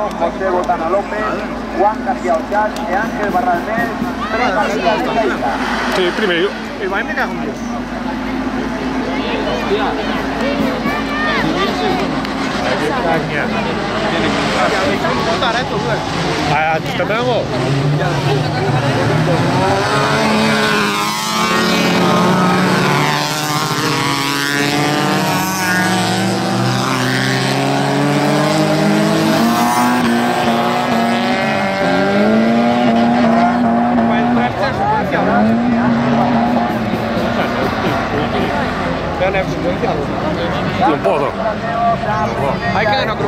José Botana López, Juan García Ochal y Ángel Barralmés, tres partidas de caída. Sí, primero. El baile me cago en Dios. Ah, ¿te tenemos? Un poco. Hay que no creo.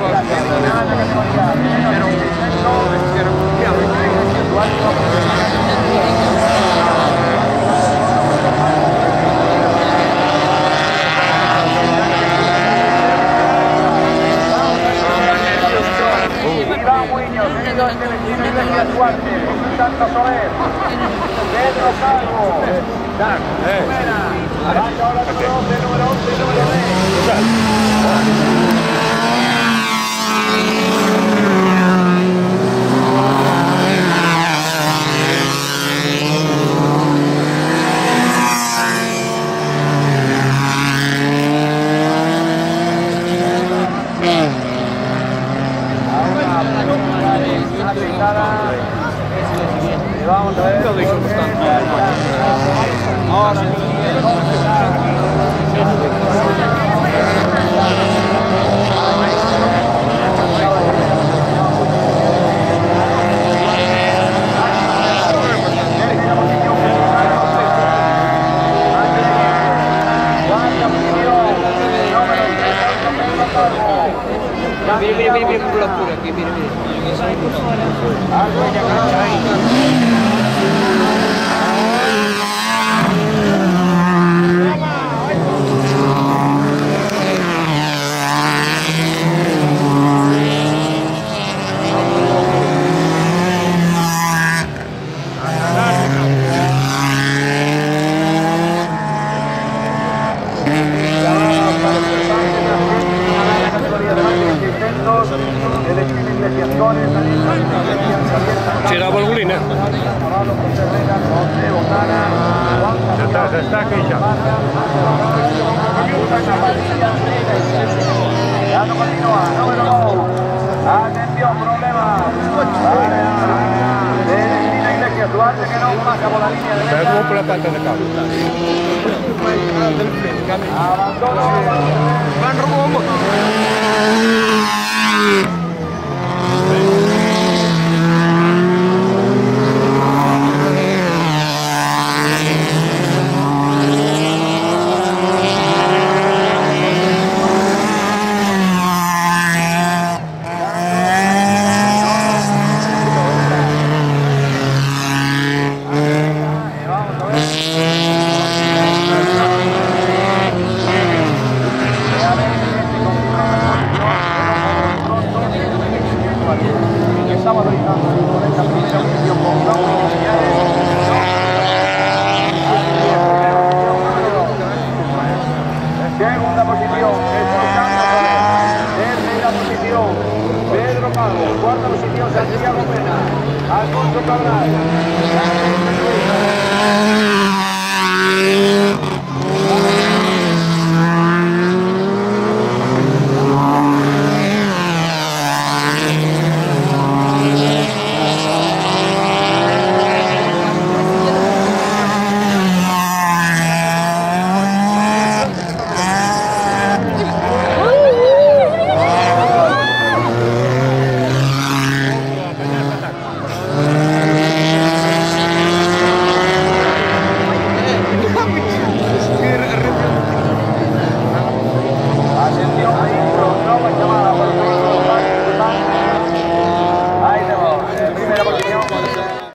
Iván Muñoz, Santo Soler, Pedro Calvo, Vaya ahora número 11, número 11, número 10. Vamos a ver. Ahora Mire, por la pura aquí, mire. C'era Volgulina. Está aquí ya. Ya no continúa, número 2. Atención, problemas. De Cristina Iglesias Duarte que no pasa por la línea derecha. Pero por la parte de cable. Abandono. Van rumbo. Segunda posición, tercera posición, Pedro Calvo, cuarta posición, Santiago Pena, Alfonso Cabral.